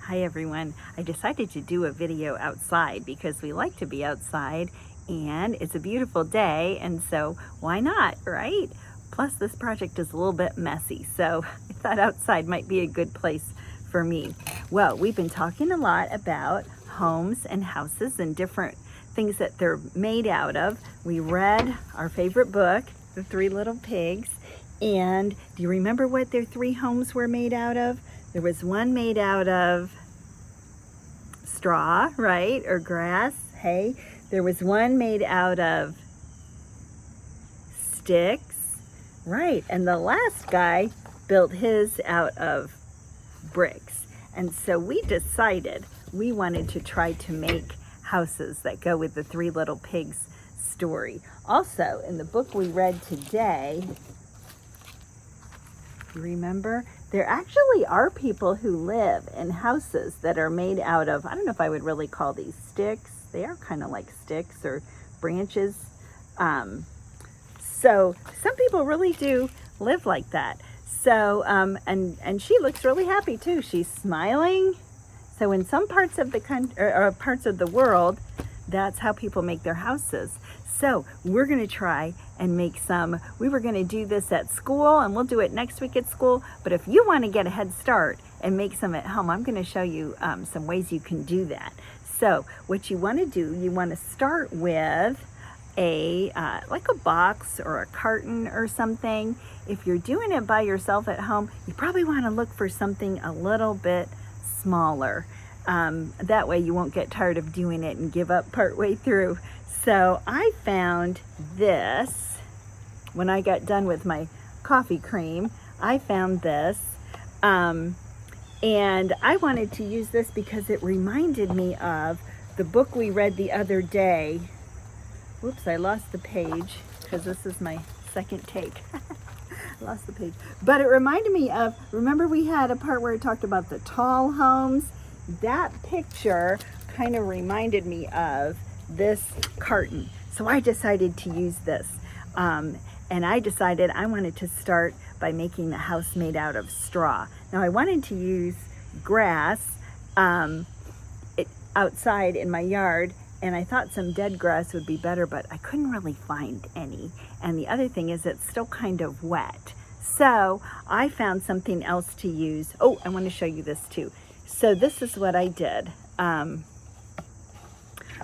Hi everyone. I decided to do a video outside because we like to be outside and it's a beautiful day, and so why not, right? Plus this project is a little bit messy, so I thought outside might be a good place for me. Well, we've been talking a lot about homes and houses and different things that they're made out of. We read our favorite book, The Three Little Pigs, and do you remember what their three homes were made out of? There was one made out of straw, right? Or grass, hay. There was one made out of sticks, right? And the last guy built his out of bricks. And so we decided we wanted to try to make houses that go with the Three Little Pigs story. Also, in the book we read today, you remember? There actually are people who live in houses that are made out of, I don't know if I would really call these sticks. They are kind of like sticks or branches. So some people really do live like that. So, and she looks really happy too. She's smiling. So in some parts of the country, or parts of the world, that's how people make their houses. So we're going to try and make some. We were going to do this at school, and we'll do it next week at school. But if you want to get a head start and make some at home, I'm going to show you some ways you can do that. So what you want to do, you want to start with a like a box or a carton or something. If you're doing it by yourself at home, you probably want to look for something a little bit smaller. That way you won't get tired of doing it and give up partway through. So I found this when I got done with my coffee cream. I found this and I wanted to use this because it reminded me of the book we read the other day. Whoops, I lost the page because this is my second take. I lost the page. But it reminded me of, remember we had a part where it talked about the tall homes? That picture kind of reminded me of this carton. So I decided to use this. And I decided I wanted to start by making the house made out of straw. Now I wanted to use grass outside in my yard, and I thought some dead grass would be better, but I couldn't really find any. And the other thing is it's still kind of wet. So I found something else to use. Oh, I want to show you this too. So this is what I did.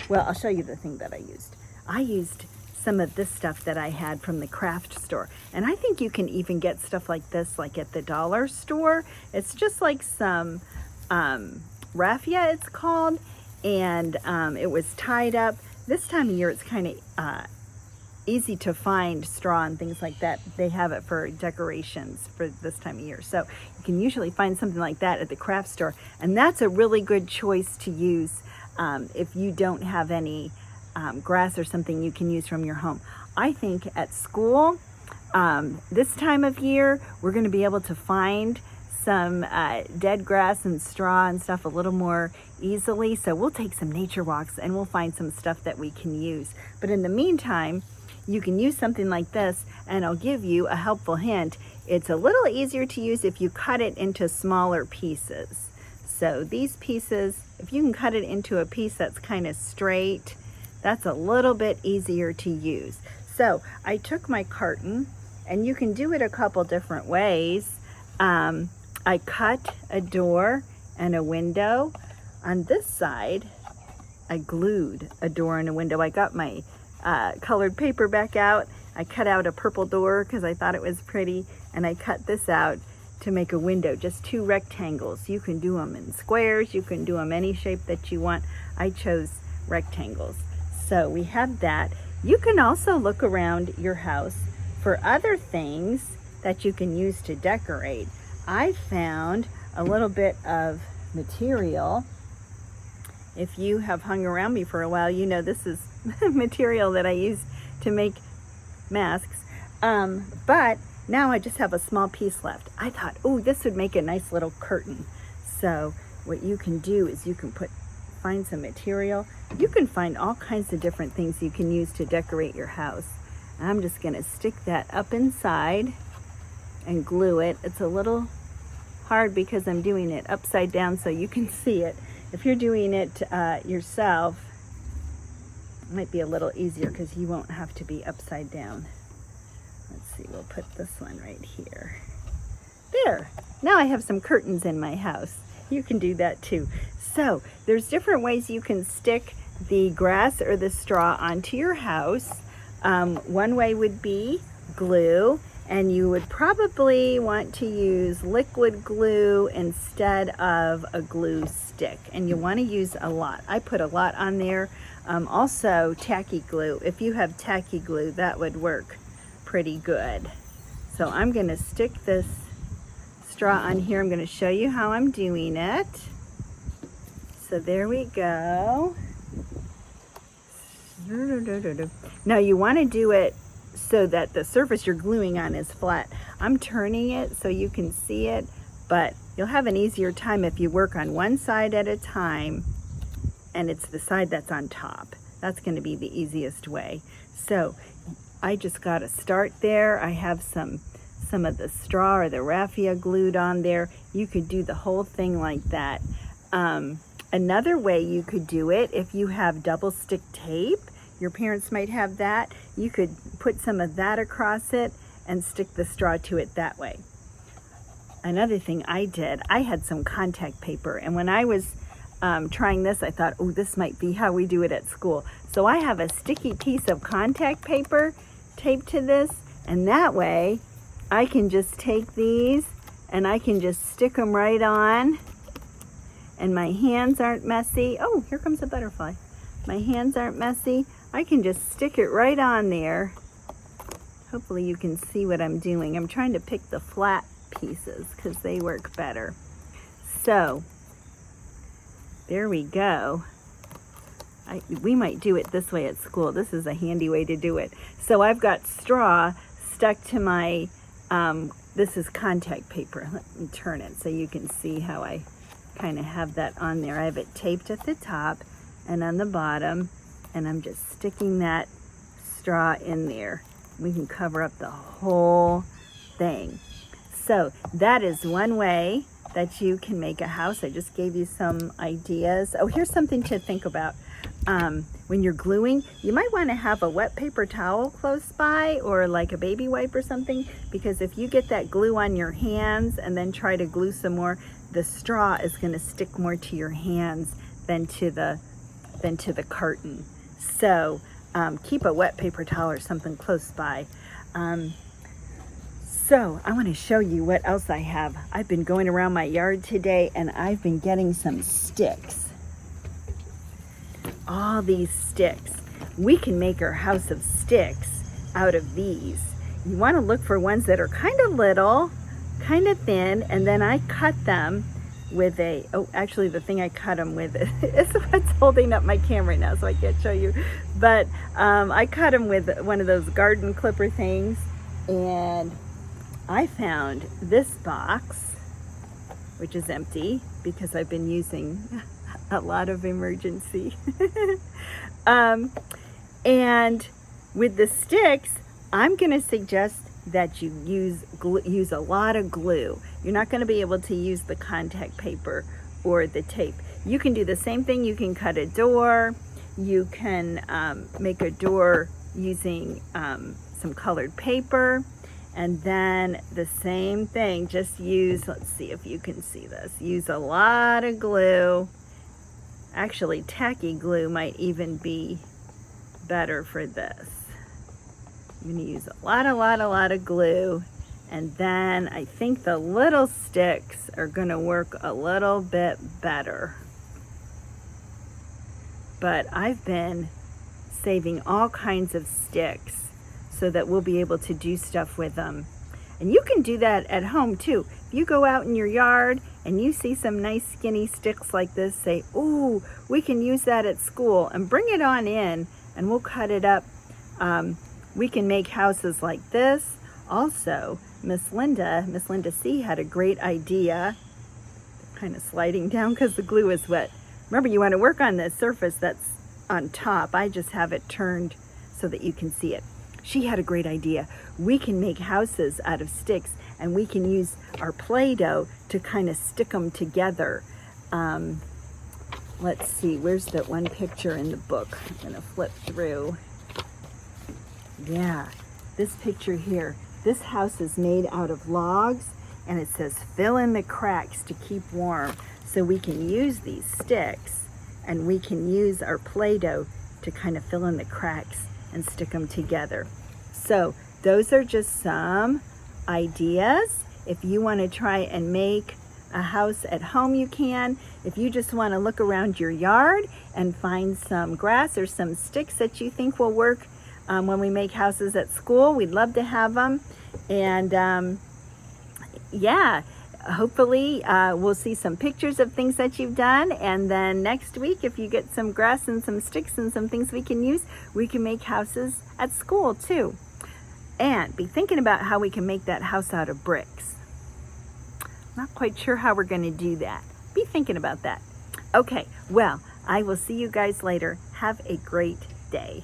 Well, I'll show you the thing that I used. I used some of this stuff that I had from the craft store. And I think you can even get stuff like this, like at the dollar store. It's just like some raffia, it's called. And it was tied up. This time of year, it's kind of easy to find straw and things like that. They have it for decorations for this time of year. So you can usually find something like that at the craft store. And that's a really good choice to use if you don't have any grass or something you can use from your home. I think at school, this time of year, we're going to be able to find some dead grass and straw and stuff a little more easily. So we'll take some nature walks and we'll find some stuff that we can use. But in the meantime, you can use something like this, and I'll give you a helpful hint. It's a little easier to use if you cut it into smaller pieces. So these pieces, if you can cut it into a piece that's kind of straight, that's a little bit easier to use. So I took my carton, and you can do it a couple different ways. I cut a door and a window. On this side, I glued a door and a window. I got my colored paper back out. I cut out a purple door because I thought it was pretty, and I cut this out to make a window, just two rectangles. You can do them in squares, you can do them any shape that you want. I chose rectangles. So we have that. You can also look around your house for other things that you can use to decorate. I found a little bit of material. If you have hung around me for a while, you know this is material that I use to make masks. But now I just have a small piece left. I thought, oh, this would make a nice little curtain. So what you can do is you can find some material. You can find all kinds of different things you can use to decorate your house. I'm just gonna stick that up inside and glue it. It's a little hard because I'm doing it upside down so you can see it. If you're doing it yourself, it might be a little easier because you won't have to be upside down. Let's see, we'll put this one right here. There, now I have some curtains in my house. You can do that too. So there's different ways you can stick the grass or the straw onto your house. One way would be glue, and you would probably want to use liquid glue instead of a glue stick, and you want to use a lot. I put a lot on there. Also tacky glue. If you have tacky glue, that would work pretty good. So I'm going to stick this straw on here. I'm going to show you how I'm doing it. So there we go. Now you want to do it so that the surface you're gluing on is flat. I'm turning it so you can see it, but you'll have an easier time if you work on one side at a time and it's the side that's on top. That's going to be the easiest way. So I just got to start there. I have some of the straw or the raffia glued on there. You could do the whole thing like that. Another way you could do it, if you have double stick tape, your parents might have that, you could put some of that across it and stick the straw to it that way. Another thing I did, I had some contact paper, and when I was trying this, I thought, oh, this might be how we do it at school. So I have a sticky piece of contact paper taped to this, and that way I can just take these and I can just stick them right on, and my hands aren't messy. Oh, here comes a butterfly. My hands aren't messy. I can just stick it right on there. Hopefully you can see what I'm doing. I'm trying to pick the flat pieces because they work better. So there we go. We might do it this way at school. This is a handy way to do it. So I've got straw stuck to my, this is contact paper. Let me turn it so you can see how I kind of have that on there. I have it taped at the top and on the bottom, and I'm just sticking that straw in there. We can cover up the whole thing. So that is one way that you can make a house. I just gave you some ideas. Oh, here's something to think about. When you're gluing, you might want to have a wet paper towel close by, or like a baby wipe or something, because if you get that glue on your hands and then try to glue some more, the straw is going to stick more to your hands than to the carton. So keep a wet paper towel or something close by. So I want to show you what else I have. I've been going around my yard today and I've been getting some sticks. All these sticks. We can make our house of sticks out of these. You want to look for ones that are kind of little, kind of thin, and then I cut them with a, oh, actually the thing I cut them with is what's holding up my camera now, so I can't show you. But I cut them with one of those garden clipper things, and I found this box, which is empty because I've been using a lot of emergency. And with the sticks, I'm going to suggest that you use a lot of glue. You're not going to be able to use the contact paper or the tape. You can do the same thing. You can cut a door. You can make a door using some colored paper. And then the same thing, just use, let's see if you can see this, use a lot of glue. Actually, tacky glue might even be better for this. I'm going to use a lot of glue, and then I think the little sticks are going to work a little bit better. But I've been saving all kinds of sticks so that we'll be able to do stuff with them. And you can do that at home too. If you go out in your yard and you see some nice skinny sticks like this, say, ooh, we can use that at school, and bring it on in and we'll cut it up. We can make houses like this. Also, Miss Linda C had a great idea. Kind of sliding down because the glue is wet. Remember, you want to work on the surface that's on top. I just have it turned so that you can see it. She had a great idea. We can make houses out of sticks, and we can use our Play-Doh to kind of stick them together. Let's see, where's that one picture in the book? I'm gonna flip through. Yeah, this picture here. This house is made out of logs, and it says fill in the cracks to keep warm. So we can use these sticks, and we can use our Play-Doh to kind of fill in the cracks and stick them together. So those are just some ideas. If you want to try and make a house at home, you can. If you just want to look around your yard and find some grass or some sticks that you think will work when we make houses at school, we'd love to have them. And yeah, hopefully we'll see some pictures of things that you've done. And then next week, if you get some grass and some sticks and some things we can use, we can make houses at school too. And be thinking about how we can make that house out of bricks. Not quite sure how we're going to do that. Be thinking about that. Okay, well, I will see you guys later. Have a great day.